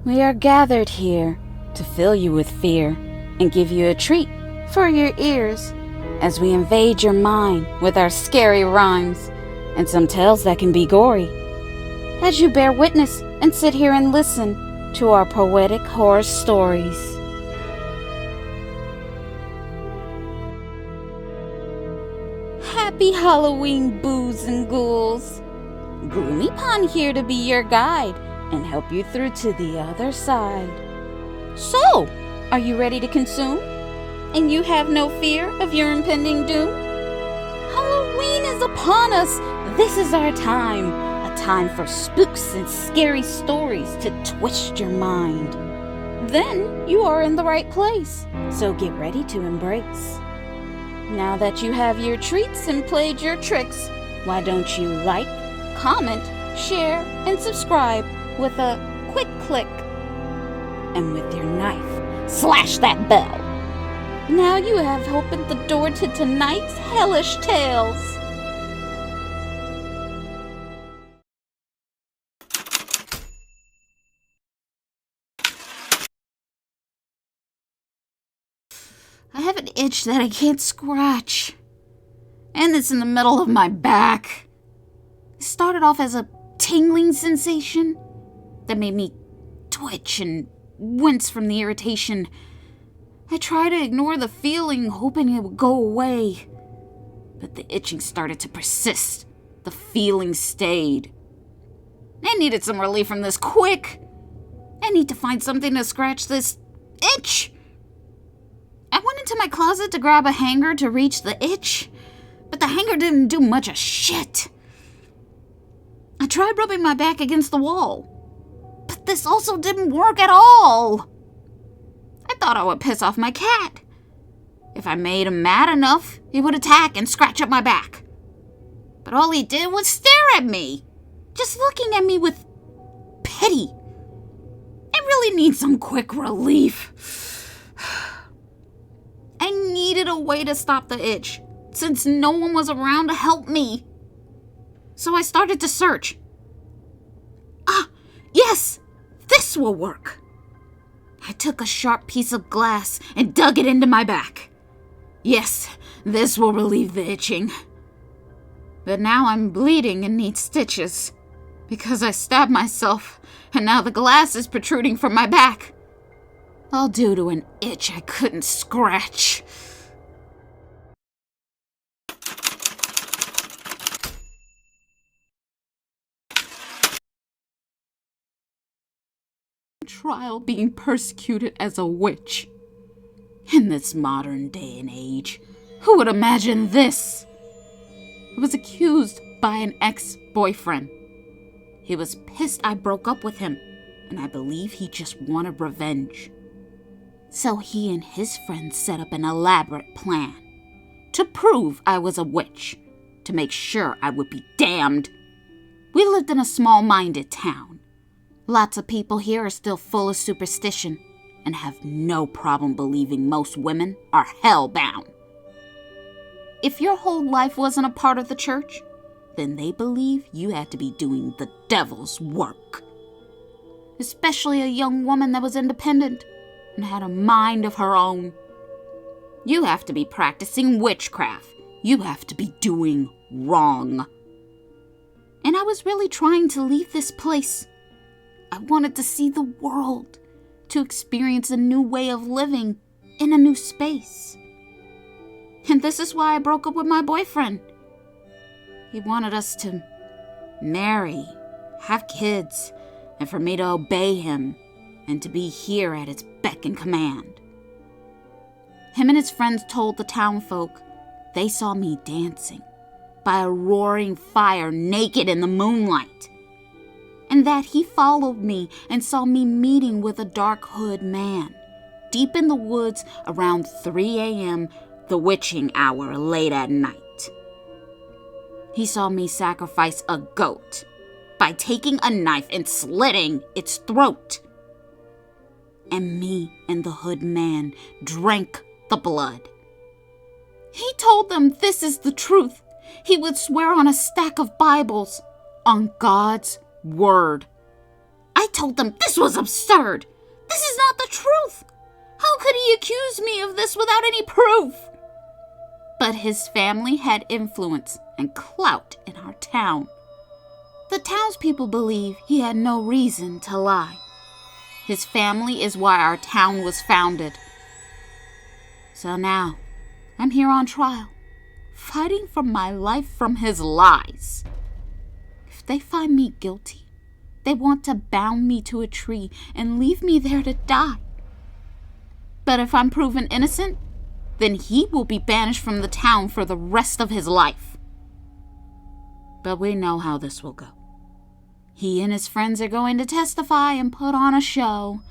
We are gathered here to fill you with fear and give you a treat for your ears as we invade your mind with our scary rhymes and some tales that can be gory. As you bear witness and sit here and listen to our poetic horror stories. Happy Halloween, boos and ghouls! Gloomy Pond here to be your guide and help you through to the other side. So, are you ready to consume? And you have no fear of your impending doom? Halloween is upon us! This is our time. A time for spooks and scary stories to twist your mind. Then you are in the right place, so get ready to embrace. Now that you have your treats and played your tricks, why don't you like, comment, share, and subscribe with a quick click. And with your knife, slash that bell. Now you have opened the door to tonight's hellish tales. I have an itch that I can't scratch. And it's in the middle of my back. It started off as a tingling sensation that made me twitch and wince from the irritation. I tried to ignore the feeling, hoping it would go away. But the itching started to persist. The feeling stayed. I needed some relief from this quick. I need to find something to scratch this itch. I went into my closet to grab a hanger to reach the itch, but the hanger didn't do much of shit. I tried rubbing my back against the wall, but this also didn't work at all. I thought I would piss off my cat. If I made him mad enough, he would attack and scratch up my back. But all he did was stare at me, just looking at me with pity. I really need some quick relief. I needed a way to stop the itch, since no one was around to help me. So I started to search. Yes, this will work. I took a sharp piece of glass and dug it into my back. Yes, this will relieve the itching. But now I'm bleeding and need stitches, because I stabbed myself, and now the glass is protruding from my back. All due to an itch I couldn't scratch. Trial being persecuted as a witch. In this modern day and age, who would imagine this? I was accused by an ex-boyfriend. He was pissed I broke up with him, and I believe he just wanted revenge. So he and his friends set up an elaborate plan to prove I was a witch, to make sure I would be damned. We lived in a small-minded town. Lots of people here are still full of superstition and have no problem believing most women are hell-bound. If your whole life wasn't a part of the church, then they believe you had to be doing the devil's work. Especially a young woman that was independent and had a mind of her own. You have to be practicing witchcraft. You have to be doing wrong. And I was really trying to leave this place. I wanted to see the world, to experience a new way of living in a new space. And this is why I broke up with my boyfriend. He wanted us to marry, have kids, and for me to obey him and to be here at his beck and command. Him and his friends told the townfolk they saw me dancing by a roaring fire naked in the moonlight, and that he followed me and saw me meeting with a dark hood man deep in the woods around 3 a.m., the witching hour late at night. He saw me sacrifice a goat by taking a knife and slitting its throat. And me and the hood man drank the blood. He told them this is the truth. He would swear on a stack of Bibles, on God's word. I told them this was absurd. This is not the truth. How could he accuse me of this without any proof? But his family had influence and clout in our town. The townspeople believe he had no reason to lie. His family is why our town was founded. So now, I'm here on trial, fighting for my life from his lies. If they find me guilty, they want to bound me to a tree and leave me there to die. But if I'm proven innocent, then he will be banished from the town for the rest of his life. But we know how this will go. He and his friends are going to testify and put on a show.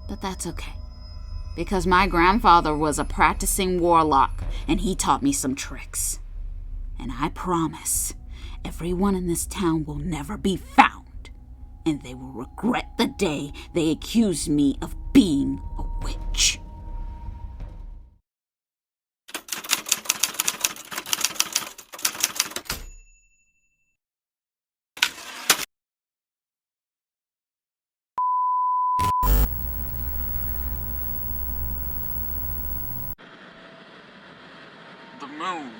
But that's okay, because my grandfather was a practicing warlock, and he taught me some tricks. And I promise, everyone in this town will never be found, and they will regret the day they accused me of being a witch. The moon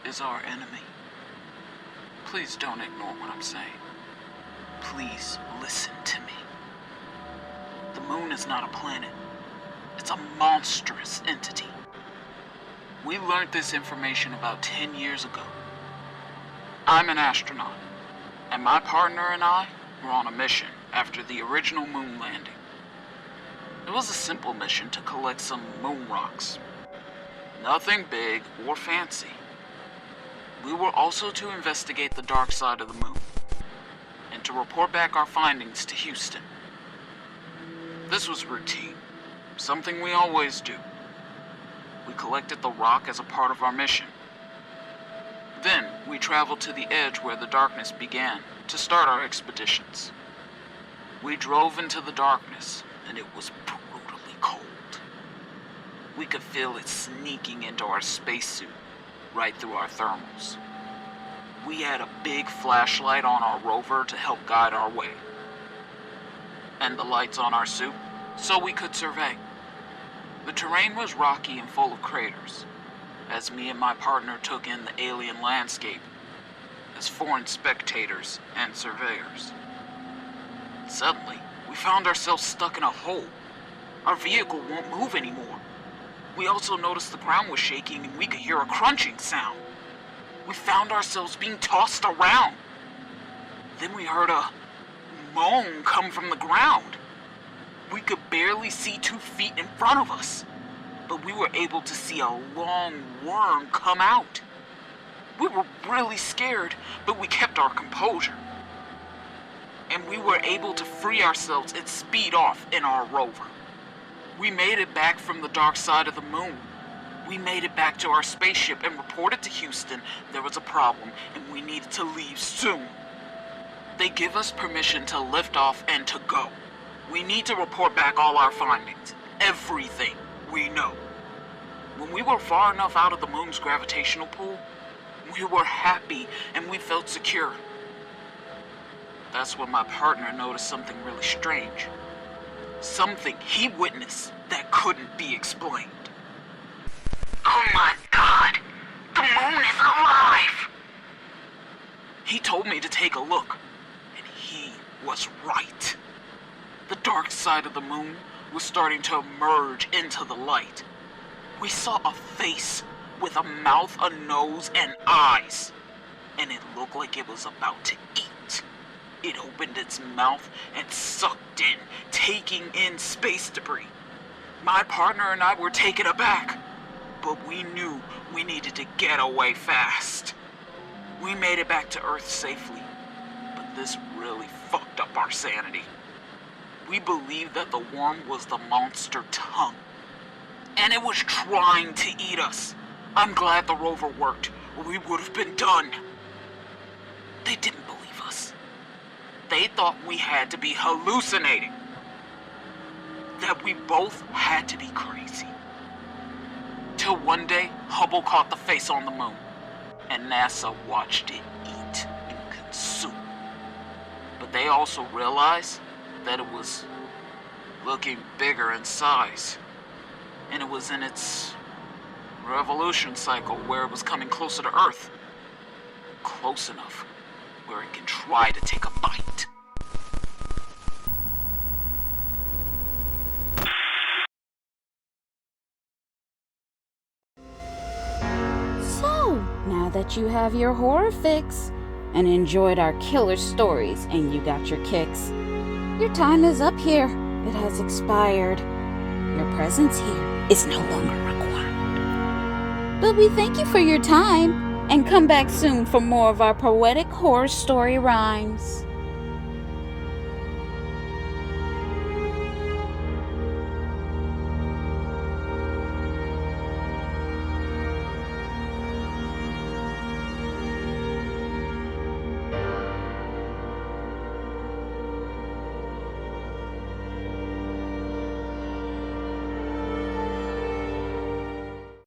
is our enemy. Please don't ignore what I'm saying. Please listen to me. The moon is not a planet. It's a monstrous entity. We learned this information about 10 years ago. I'm an astronaut, and my partner and I were on a mission after the original moon landing. It was a simple mission to collect some moon rocks. Nothing big or fancy. We were also to investigate the dark side of the moon, and to report back our findings to Houston. This was routine, something we always do. We collected the rock as a part of our mission. Then we traveled to the edge where the darkness began to start our expeditions. We drove into the darkness, and it was brutally cold. We could feel it sneaking into our spacesuit, right through our thermals. We had a big flashlight on our rover to help guide our way, and the lights on our suit so we could survey. The terrain was rocky and full of craters, as me and my partner took in the alien landscape as foreign spectators and surveyors. Suddenly, we found ourselves stuck in a hole. Our vehicle won't move anymore. We also noticed the ground was shaking and we could hear a crunching sound. We found ourselves being tossed around. Then we heard a moan come from the ground. We could barely see 2 feet in front of us, but we were able to see a long worm come out. We were really scared, but we kept our composure. And we were able to free ourselves and speed off in our rover. We made it back from the dark side of the moon. We made it back to our spaceship and reported to Houston there was a problem and we needed to leave soon. They give us permission to lift off and to go. We need to report back all our findings, everything we know. When we were far enough out of the moon's gravitational pull, we were happy and we felt secure. That's when my partner noticed something really strange. Something he witnessed that couldn't be explained. Oh my God! The moon is alive! He told me to take a look, and he was right. The dark side of the moon was starting to emerge into the light. We saw a face with a mouth, a nose, and eyes, and it looked like it was about to eat. It opened its mouth and sucked in, taking in space debris. My partner and I were taken aback, but we knew we needed to get away fast. We made it back to Earth safely, but this really fucked up our sanity. We believed that the worm was the monster tongue, and it was trying to eat us. I'm glad the rover worked, or we would have been done. They didn't believe us. They thought we had to be hallucinating. That we both had to be crazy. Till one day, Hubble caught the face on the moon, and NASA watched it eat and consume. But But they also realized that it was looking bigger in size. And it was in its revolution cycle where it was coming closer to Earth. Close enough where it can try to take a bite. So, now that you have your horror fix and enjoyed our killer stories and you got your kicks, your time is up here. It has expired. Your presence here is no longer required. But we thank you for your time and come back soon for more of our poetic horror story rhymes.